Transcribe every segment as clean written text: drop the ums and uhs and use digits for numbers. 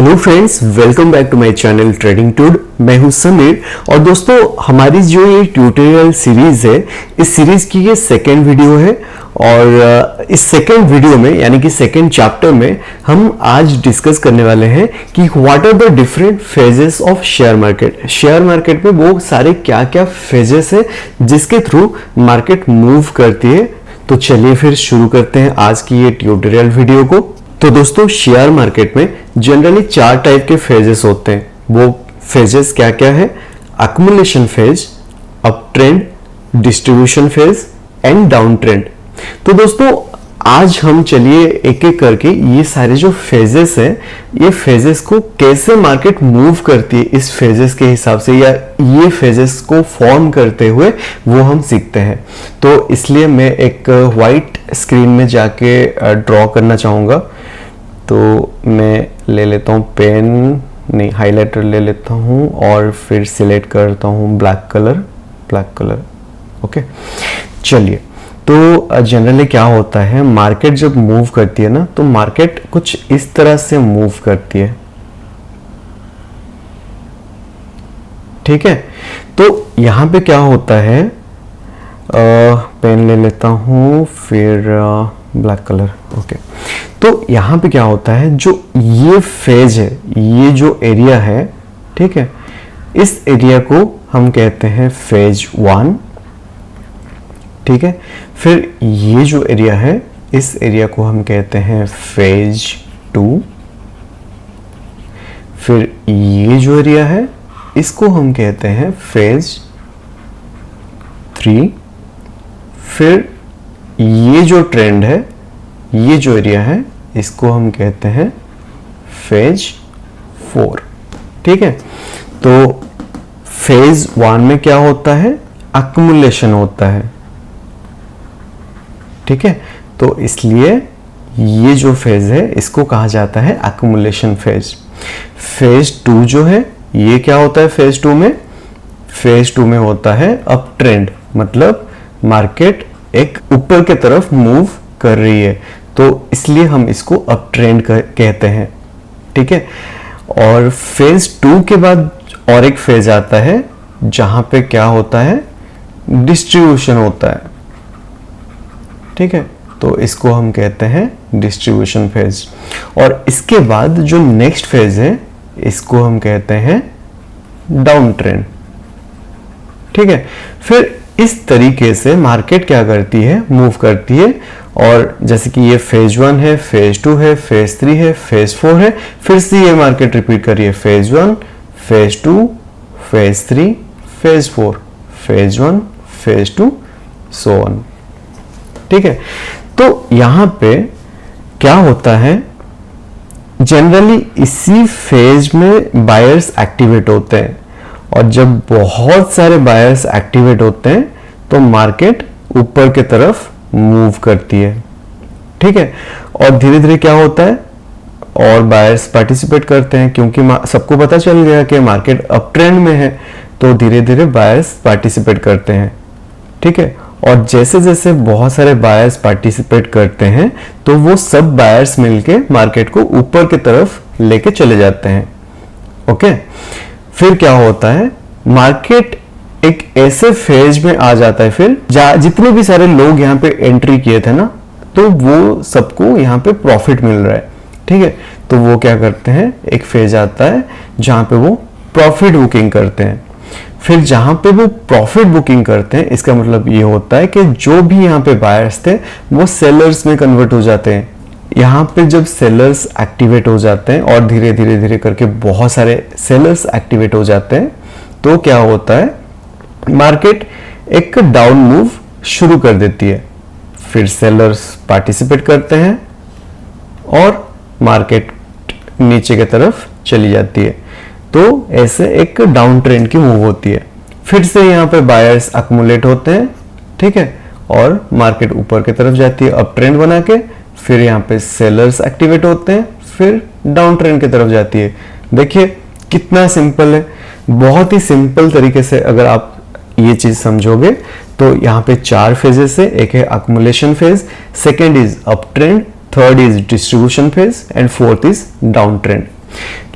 Hello friends, welcome back to my channel trading टूड। मैं हूं समीर और दोस्तों हमारी जो ये ट्यूटोरियल सीरीज है, इस सीरीज की ये सेकेंड वीडियो है। और इस सेकेंड वीडियो में यानी कि सेकेंड चैप्टर में हम आज डिस्कस करने वाले हैं कि what are the different phases of share market. Share market में वो सारे क्या क्या फेजेस है जिसके थ्रू मार्केट मूव करती है। तो चलिए फिर शुरू करते हैं आज की ये ट्यूटोरियल वीडियो को। तो दोस्तों शेयर मार्केट में जनरली चार टाइप के फेजेस होते हैं। वो फेजेस क्या क्या है? Accumulation phase, up trend, distribution phase and down trend. तो दोस्तों आज हम चलिए एक एक करके ये सारे जो फेजेस हैं, ये फेजेस को कैसे मार्केट मूव करती है इस फेजेस के हिसाब से, या ये फेजेस को फॉर्म करते हुए वो हम सीखते हैं। तो इसलिए मैं एक वाइट स्क्रीन में जाके ड्रॉ करना चाहूँगा। तो मैं ले लेता हूँ पेन, नहीं हाइलाइटर ले लेता हूँ और फिर सिलेक्ट करता हूँ ब्लैक कलर। ओके, चलिए। तो जनरली क्या होता है, मार्केट जब मूव करती है ना, तो मार्केट कुछ इस तरह से मूव करती है। ठीक है, तो यहां पे क्या होता है, पेन ले लेता हूं फिर ब्लैक कलर। ओके, तो यहां पे क्या होता है, जो ये फेज है, ये जो एरिया है, ठीक है, इस एरिया को हम कहते हैं फेज 1। ठीक है, फिर ये जो एरिया है, इस एरिया को हम कहते हैं फेज 2। फिर ये जो एरिया है, इसको हम कहते हैं फेज 3। फिर ये जो ट्रेंड है, ये जो एरिया है, इसको हम कहते हैं फेज 4। ठीक है, तो फेज 1 में क्या होता है, अक्मुलेशन होता है। ठीक है, तो इसलिए ये जो फेज है इसको कहा जाता है अक्मुलेशन फेज। फेज 2 जो है, ये क्या होता है फेज 2 में? फेज 2 में होता है अप ट्रेंड, मतलब मार्केट एक ऊपर की तरफ मूव कर रही है, तो इसलिए हम इसको अप ट्रेंड कहते हैं। ठीक है, और फेज 2 के बाद और एक फेज आता है जहां पे क्या होता है, डिस्ट्रीब्यूशन होता है। ठीक है, तो इसको हम कहते हैं डिस्ट्रीब्यूशन फेज। और इसके बाद जो नेक्स्ट फेज है, इसको हम कहते हैं डाउन ट्रेंड। ठीक है, फिर इस तरीके से मार्केट क्या करती है, मूव करती है। और जैसे कि ये फेज 1 है, फेज 2 है, फेज 3 है, फेज 4 है, फिर से ये मार्केट रिपीट कर रही है, phase 1, phase 2, phase 3, phase 4, phase 1, phase 2, so on. ठीक है, तो यहां पे क्या होता है, जनरली इसी फेज में बायर्स एक्टिवेट होते हैं, और जब बहुत सारे बायर्स एक्टिवेट होते हैं तो मार्केट ऊपर की तरफ मूव करती है। ठीक है, और धीरे धीरे क्या होता है, और बायर्स पार्टिसिपेट करते हैं, क्योंकि सबको पता चल गया कि मार्केट अप ट्रेंड में है, तो धीरे धीरे बायर्स पार्टिसिपेट करते हैं। ठीक है, और जैसे जैसे बहुत सारे बायर्स पार्टिसिपेट करते हैं, तो वो सब बायर्स मिलके मार्केट को ऊपर की तरफ लेके चले जाते हैं। ओके, फिर क्या होता है, मार्केट एक ऐसे फेज में आ जाता है, फिर जितने भी सारे लोग यहाँ पे एंट्री किए थे ना, तो वो सबको यहाँ पे प्रॉफिट मिल रहा है। ठीक है, तो वो क्या करते हैं, एक फेज आता है जहां पे वो प्रॉफिट बुकिंग करते हैं। फिर जहां पे वो प्रॉफिट बुकिंग करते हैं, इसका मतलब ये होता है कि जो भी यहाँ पे बायर्स थे वो सेलर्स में कन्वर्ट हो जाते हैं। यहाँ पे जब सेलर्स एक्टिवेट हो जाते हैं और धीरे धीरे धीरे करके बहुत सारे सेलर्स एक्टिवेट हो जाते हैं, तो क्या होता है, मार्केट एक डाउन मूव शुरू कर देती है। फिर सेलर्स पार्टिसिपेट करते हैं और मार्केट नीचे की तरफ चली जाती है। तो ऐसे एक डाउन ट्रेंड की मूव होती है। फिर से यहाँ पे बायर्स अक्मुलेट होते हैं, ठीक है, और मार्केट ऊपर की तरफ जाती है अप ट्रेंड बना के। फिर यहाँ पे सेलर्स एक्टिवेट होते हैं, फिर डाउन ट्रेंड की तरफ जाती है। देखिए कितना सिंपल है, बहुत ही सिंपल तरीके से अगर आप ये चीज समझोगे तो यहाँ पे चार फेजेस है। एक है accumulation phase, second is up trend, third is distribution phase and fourth is down trend.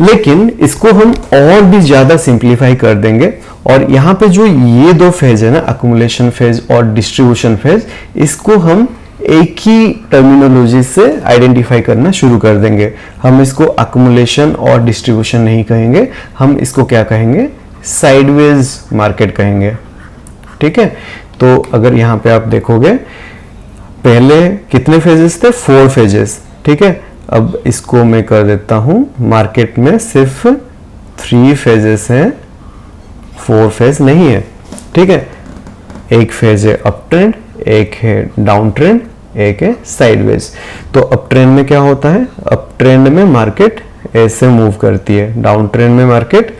लेकिन इसको हम और भी ज्यादा सिंप्लीफाई कर देंगे और यहाँ पे जो ये दो फेज है ना, अक्मुलेशन फेज और डिस्ट्रीब्यूशन फेज, इसको हम एक ही टर्मिनोलॉजी से आइडेंटिफाई करना शुरू कर देंगे। हम इसको अक्मुलेशन और डिस्ट्रीब्यूशन नहीं कहेंगे, हम इसको क्या कहेंगे, साइडवेज मार्केट कहेंगे। ठीक है, तो अगर यहाँ पे आप देखोगे पहले कितने फेजेस थे, 4 फेजेस। ठीक है, अब इसको मैं कर देता हूं, मार्केट में सिर्फ 3 फेजेस हैं, 4 फेज नहीं है। ठीक है, एक फेज है अप ट्रेंड, एक है डाउन ट्रेंड, एक है साइडवेज। तो अप ट्रेंड में क्या होता है, अप ट्रेंड में मार्केट ऐसे मूव करती है, डाउन ट्रेंड में मार्केट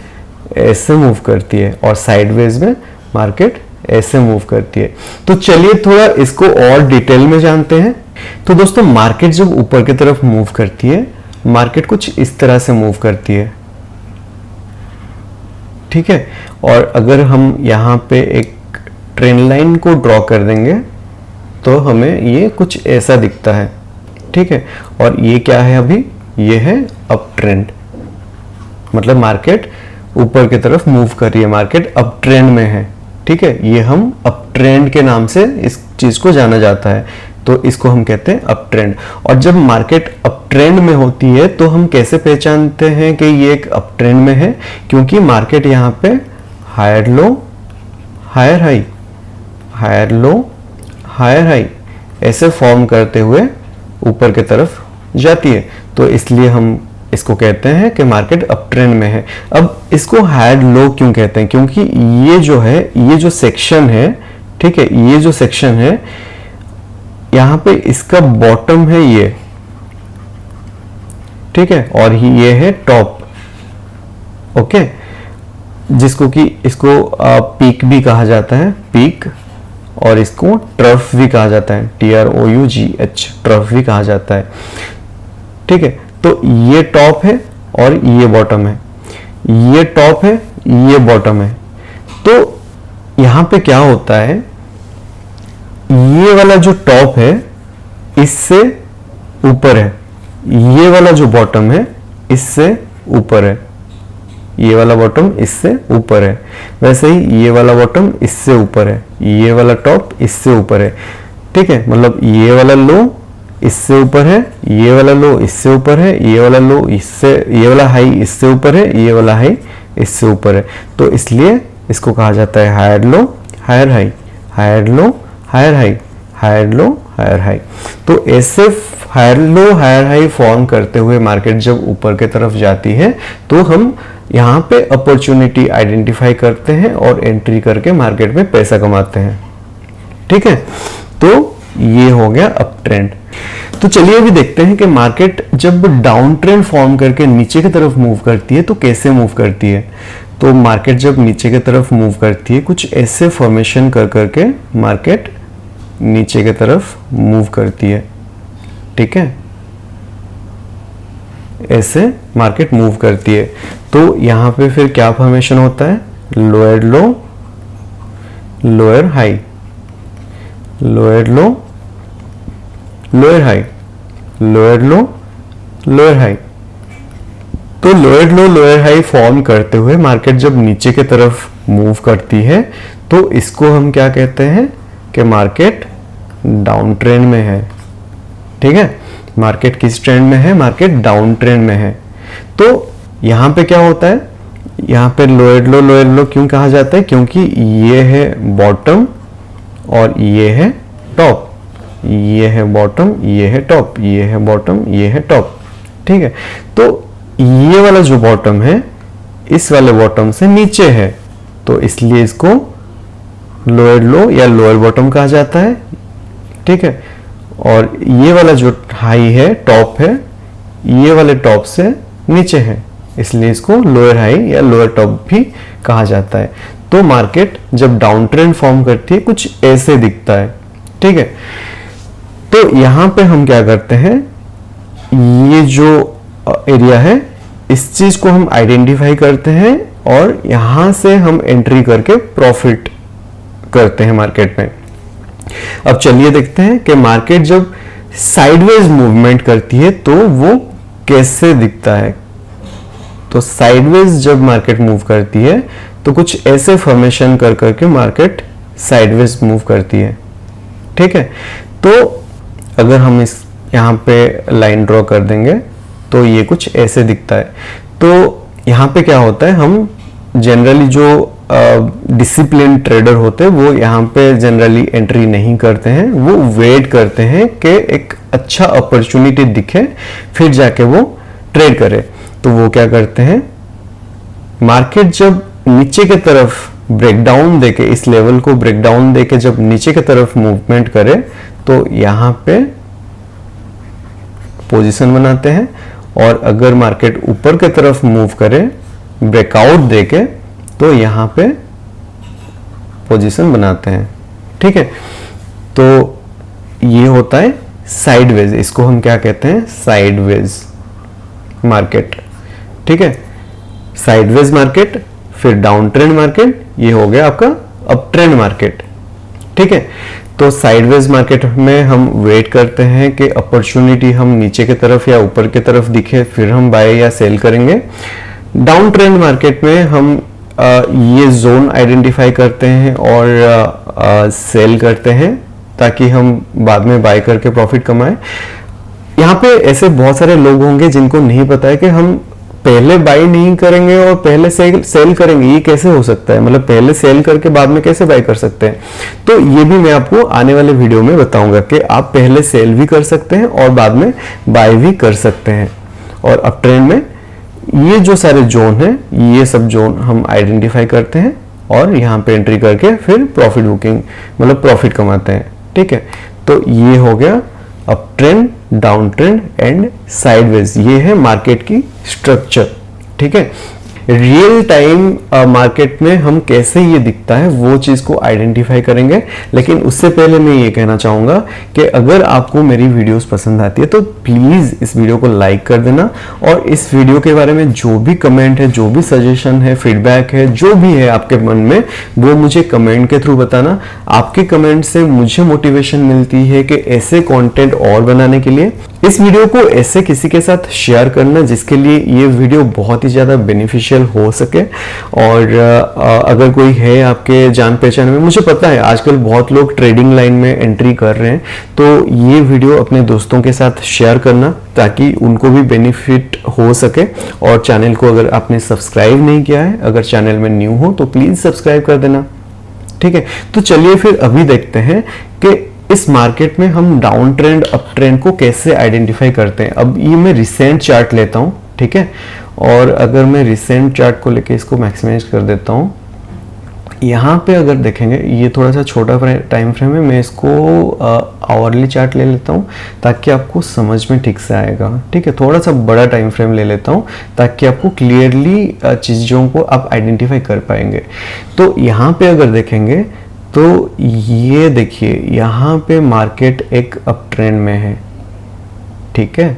ऐसे मूव करती है और साइडवेज में मार्केट ऐसे मूव करती है। तो चलिए थोड़ा इसको और डिटेल में जानते हैं। तो दोस्तों, मार्केट जब ऊपर की तरफ मूव करती है, मार्केट कुछ इस तरह से मूव करती है। ठीक है, और अगर हम यहाँ पे एक ट्रेंड लाइन को ड्रॉ कर देंगे तो हमें ये कुछ ऐसा दिखता है। ठीक है, और ये क्या है, अभी ये है अप ट्रेंड, मतलब मार्केट ऊपर की तरफ मूव कर रही है, मार्केट अप ट्रेंड में है। ठीक है, ये हम अप ट्रेंड के नाम से इस चीज को जाना जाता है, तो इसको हम कहते हैं अप ट्रेंड। और जब मार्केट अप ट्रेंड में होती है तो हम कैसे पहचानते हैं कि ये एक अप ट्रेंड में है, क्योंकि मार्केट यहाँ पे higher low higher high, higher low higher high ऐसे फॉर्म करते हुए ऊपर की तरफ जाती है, तो इसलिए हम इसको कहते हैं कि मार्केट अप ट्रेंड में है। अब इसको हायर लो क्यों कहते हैं, क्योंकि ये जो है, ये जो सेक्शन है, ठीक है, ये जो सेक्शन है यहाँ पे इसका बॉटम है ये, ठीक है, और ये है टॉप। ओके, जिसको कि इसको पीक भी कहा जाता है, पीक, और इसको ट्रफ भी कहा जाता है, TROUGH, ट्रफ भी कहा जाता है। ठीक है, तो ये टॉप है और ये बॉटम है, ये टॉप है, ये बॉटम है। तो यहां पे क्या होता है, ये वाला जो टॉप है इससे ऊपर है, ये वाला जो बॉटम है इससे ऊपर है, ये वाला बॉटम इससे ऊपर है, वैसे ही ये वाला बॉटम इससे ऊपर है, ये वाला टॉप इससे ऊपर है। ठीक है, मतलब ये वाला लो इससे ऊपर है, ये वाला लो इससे ऊपर है, ये वाला लो इससे, ये वाला हाई इससे ऊपर है, ये वाला हाई इससे ऊपर है। तो इसलिए इसको कहा जाता है higher low higher high, higher low higher high, higher low higher high. तो ऐसे higher low higher high form करते हुए मार्केट जब ऊपर की तरफ जाती है तो हम यहाँ पे अपॉर्चुनिटी आइडेंटिफाई करते हैं और एंट्री करके मार्केट में पैसा कमाते हैं। ठीक है, तो ये हो गया अप ट्रेंड। तो चलिए अभी देखते हैं कि मार्केट जब डाउन ट्रेंड फॉर्म करके नीचे की तरफ मूव करती है तो कैसे मूव करती है। तो मार्केट जब नीचे की तरफ मूव करती है, कुछ ऐसे फॉर्मेशन कर करके मार्केट नीचे की तरफ मूव करती है। ठीक है, ऐसे मार्केट मूव करती है। तो यहां पे फिर क्या फॉर्मेशन होता है, lower low lower high, lower low lower high, lower low lower high. तो lower low lower high form करते हुए मार्केट जब नीचे की तरफ मूव करती है तो इसको हम क्या कहते हैं कि मार्केट डाउन ट्रेंड में है। ठीक है, मार्केट किस ट्रेंड में है, मार्केट डाउन ट्रेंड में है। तो यहां पे क्या होता है, यहां पे लोअर लो क्यों कहा जाता है, क्योंकि ये है बॉटम और ये है टॉप, ये है बॉटम, ये है टॉप, ये है बॉटम, ये है टॉप। ठीक है, तो ये वाला जो बॉटम है इस वाले बॉटम से नीचे है, तो इसलिए इसको लोअर लो या लोअर बॉटम कहा जाता है। ठीक है, और ये वाला जो हाई है, टॉप है, ये वाले टॉप से नीचे है, इसलिए इसको लोअर हाई या लोअर टॉप भी कहा जाता है। तो मार्केट जब डाउन ट्रेंड फॉर्म करती है कुछ ऐसे दिखता है। ठीक है, तो यहां पे हम क्या करते हैं, ये जो एरिया है इस चीज को हम आइडेंटिफाई करते हैं और यहां से हम एंट्री करके प्रॉफिट करते हैं मार्केट में। अब चलिए देखते हैं कि मार्केट जब साइडवेज मूवमेंट करती है तो वो कैसे दिखता है। तो साइडवेज जब मार्केट मूव करती है तो कुछ ऐसे फॉर्मेशन कर करके मार्केट साइडवेज मूव करती है। ठीक है, तो अगर हम इस यहाँ पे लाइन ड्रॉ कर देंगे तो ये कुछ ऐसे दिखता है। तो यहाँ पे क्या होता है, हम जनरली जो डिसिप्लिन ट्रेडर होते हैं वो यहाँ पे जनरली एंट्री नहीं करते हैं, वो वेट करते हैं कि एक अच्छा अपॉर्चुनिटी दिखे फिर जाके वो ट्रेड करे। तो वो क्या करते हैं, मार्केट जब नीचे की तरफ ब्रेकडाउन देके, इस लेवल को ब्रेकडाउन देके जब नीचे की तरफ मूवमेंट करे तो यहाँ पे पोजीशन बनाते हैं, और अगर मार्केट ऊपर की तरफ मूव करे ब्रेकआउट देके तो यहाँ पे पोजीशन बनाते हैं। ठीक है, तो ये होता है साइडवेज, इसको हम क्या कहते हैं, साइडवेज मार्केट। ठीक है, साइडवेज मार्केट, फिर डाउन ट्रेंड मार्केट, ये हो गया आपका अप ट्रेंड मार्केट। ठीक है, तो साइडवेज मार्केट में हम वेट करते हैं कि अपॉर्चुनिटी हम नीचे की तरफ या ऊपर की तरफ दिखे, फिर हम बाय या सेल करेंगे। डाउन ट्रेंड मार्केट में हम ये जोन आइडेंटिफाई करते हैं और सेल करते हैं ताकि हम बाद में बाय करके प्रॉफिट कमाएं। यहाँ पे ऐसे बहुत सारे लोग होंगे जिनको नहीं पता है कि हम पहले बाय नहीं करेंगे और पहले सेल करेंगे, ये कैसे हो सकता है, मतलब पहले सेल करके बाद में कैसे बाय कर सकते हैं। तो ये भी मैं आपको आने वाले वीडियो में बताऊंगा कि आप पहले सेल भी कर सकते हैं और बाद में बाय भी कर सकते हैं। और अप ट्रेंड में ये जो सारे जोन हैं, ये सब जोन हम आइडेंटिफाई करते हैं और यहाँ पे एंट्री करके फिर प्रॉफिट बुकिंग, मतलब प्रॉफिट कमाते हैं। ठीक है, तो ये हो गया up trend, down trend and sideways, ये है मार्केट की स्ट्रक्चर। ठीक है, रियल टाइम मार्केट में हम कैसे ये दिखता है वो चीज को आइडेंटिफाई करेंगे। लेकिन उससे पहले मैं ये कहना चाहूंगा कि अगर आपको मेरी वीडियोस पसंद आती है तो प्लीज इस वीडियो को लाइक कर देना, और इस वीडियो के बारे में जो भी कमेंट है, जो भी सजेशन है, फीडबैक है, जो भी है आपके मन में, वो मुझे कमेंट के थ्रू बताना। आपके कमेंट से मुझे मोटिवेशन मिलती है कि ऐसे कंटेंट और बनाने के लिए। इस वीडियो को ऐसे किसी के साथ शेयर करना जिसके लिए ये वीडियो बहुत ही ज़्यादा बेनिफिशियल हो सके। और अगर कोई है आपके जान पहचान में, मुझे पता है आजकल बहुत लोग ट्रेडिंग लाइन में एंट्री कर रहे हैं, तो ये वीडियो अपने दोस्तों के साथ शेयर करना ताकि उनको भी बेनिफिट हो सके। और चैनल को अगर आपने सब्सक्राइब नहीं किया है, अगर चैनल में न्यू हो तो प्लीज़ सब्सक्राइब कर देना। ठीक है, तो चलिए फिर अभी देखते हैं कि इस मार्केट में हम डाउन ट्रेंड अप ट्रेंड को कैसे आइडेंटिफाई करते हैं। अब ये मैं रिसेंट चार्ट लेता हूं, ठीक है, और अगर मैं रिसेंट चार्ट को लेके इसको मैक्सिमाइज कर देता हूं, यहाँ पे अगर देखेंगे ये थोड़ा सा छोटा टाइम फ्रेम है, मैं इसको आवरली चार्ट ले लेता हूँ ताकि आपको समझ में ठीक से आएगा। ठीक है, थोड़ा सा बड़ा टाइम फ्रेम ले लेता हूँ ताकि आपको क्लियरली चीज़ों को आप आइडेंटिफाई कर पाएंगे। तो यहाँ पे अगर देखेंगे तो ये देखिए, यहाँ पे मार्केट एक अप ट्रेंड में है। ठीक है,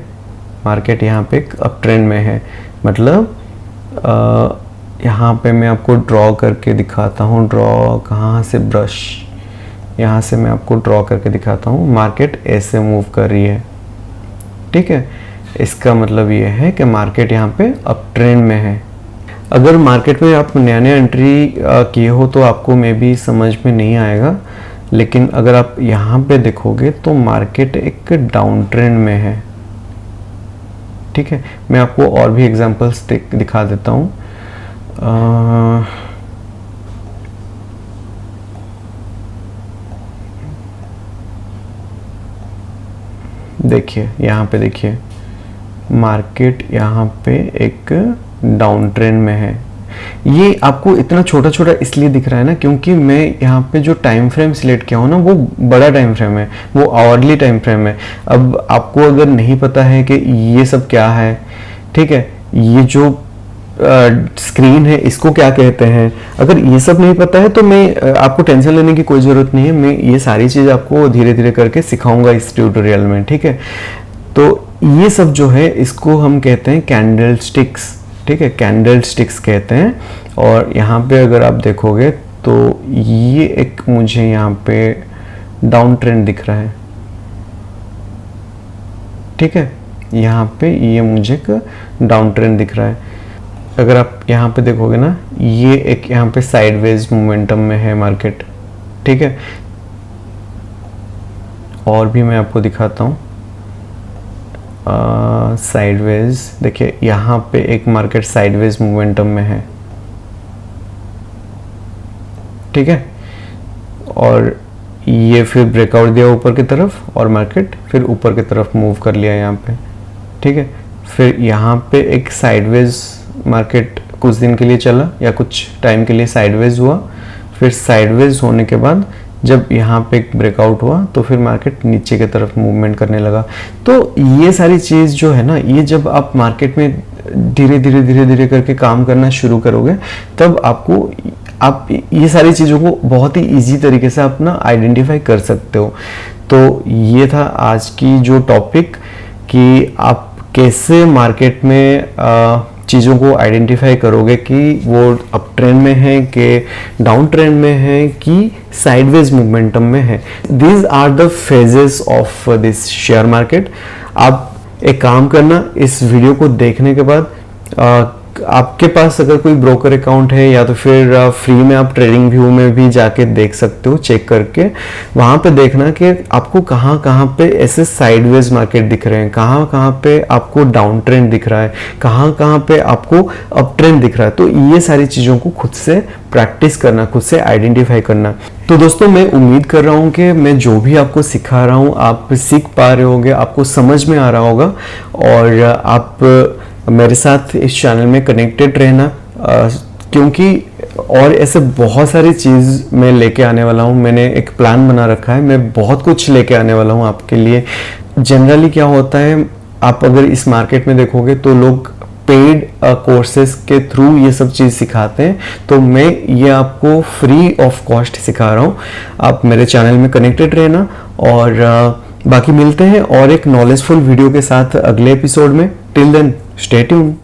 मार्केट यहाँ पे एक अप ट्रेंड में है, मतलब यहाँ पे मैं आपको ड्रॉ करके दिखाता हूँ। ड्रॉ कहाँ से, ब्रश, यहाँ से मैं आपको ड्रॉ करके दिखाता हूँ। मार्केट ऐसे मूव कर रही है। ठीक है, इसका मतलब ये है कि मार्केट यहाँ पे अप ट्रेंड में है। अगर मार्केट में आप नया नया एंट्री किए हो तो आपको मे बी समझ में नहीं आएगा, लेकिन अगर आप यहाँ पे देखोगे तो मार्केट एक डाउन ट्रेंड में है। ठीक है, मैं आपको और भी एग्जांपल्स दिखा देता हूँ। देखिए यहाँ पे, देखिए मार्केट यहाँ पे एक डाउन ट्रेंड में है। ये आपको इतना छोटा छोटा इसलिए दिख रहा है ना क्योंकि मैं यहाँ पे जो टाइम फ्रेम सिलेक्ट किया हूँ ना वो बड़ा टाइम फ्रेम है, वो आवरली टाइम फ्रेम है। अब आपको अगर नहीं पता है कि ये सब क्या है, ठीक है, ये जो स्क्रीन है इसको क्या कहते हैं, अगर ये सब नहीं पता है तो मैं आपको टेंशन लेने की कोई ज़रूरत नहीं है। मैं ये सारी चीज़ आपको धीरे धीरे करके सिखाऊंगा इस ट्यूटोरियल में। ठीक है, तो ये सब जो है इसको हम कहते हैं कैंडल स्टिक्स। ठीक है, कैंडल स्टिक्स कहते हैं। और यहाँ पे अगर आप देखोगे तो ये एक मुझे यहाँ पे डाउन ट्रेंड दिख रहा है। ठीक है, यहाँ पे ये मुझे एक डाउन ट्रेंड दिख रहा है। अगर आप यहाँ पे देखोगे ना, ये एक यहाँ पे साइडवेज मोमेंटम में है मार्केट, ठीक है। और भी मैं आपको दिखाता हूँ साइडवेज। देखिए यहाँ पे एक मार्केट साइडवेज मोमेंटम में है, ठीक है। और ये फिर ब्रेकआउट दिया ऊपर की तरफ और मार्केट फिर ऊपर की तरफ मूव कर लिया यहाँ पे, ठीक है। फिर यहाँ पे एक साइडवेज मार्केट कुछ दिन के लिए चला या कुछ टाइम के लिए साइडवेज हुआ। फिर साइडवेज होने के बाद जब यहाँ पे एक ब्रेकआउट हुआ तो फिर मार्केट नीचे की तरफ मूवमेंट करने लगा। तो ये सारी चीज़ जो है ना, ये जब आप मार्केट में धीरे धीरे करके काम करना शुरू करोगे, तब आप ये सारी चीज़ों को बहुत ही इजी तरीके से आप ना आइडेंटिफाई कर सकते हो। तो ये था आज की जो टॉपिक, कि आप कैसे मार्केट में चीज़ों को आइडेंटिफाई करोगे कि वो अप ट्रेंड में है कि डाउन ट्रेंड में है कि साइडवेज मोमेंटम में है। These are the phases of this share market. आप एक काम करना, इस वीडियो को देखने के बाद आपके पास अगर कोई ब्रोकर अकाउंट है या तो फिर फ्री में आप ट्रेडिंग व्यू में भी जाके देख सकते हो, चेक करके वहाँ पे देखना कि आपको कहाँ कहाँ पे ऐसे साइडवेज मार्केट दिख रहे हैं, कहाँ कहाँ पे आपको डाउन ट्रेंड दिख रहा है, कहाँ कहाँ पे आपको अप ट्रेंड दिख रहा है। तो ये सारी चीज़ों को खुद से प्रैक्टिस करना, खुद से आइडेंटिफाई करना। तो दोस्तों मैं उम्मीद कर रहा हूँ कि मैं जो भी आपको सिखा रहा हूँ आप सीख पा रहे होगे, आपको समझ में आ रहा होगा, और आप मेरे साथ इस चैनल में कनेक्टेड रहना, क्योंकि और ऐसे बहुत सारी चीज़ मैं लेके आने वाला हूँ। मैंने एक प्लान बना रखा है, मैं बहुत कुछ लेके आने वाला हूँ आपके लिए। जनरली क्या होता है, आप अगर इस मार्केट में देखोगे तो लोग पेड कोर्सेज के थ्रू ये सब चीज़ सिखाते हैं, तो मैं ये आपको फ्री ऑफ कॉस्ट सिखा रहा हूँ। आप मेरे चैनल में कनेक्टेड रहना, और बाकी मिलते हैं और एक नॉलेजफुल वीडियो के साथ अगले एपिसोड में। Till then stay tuned.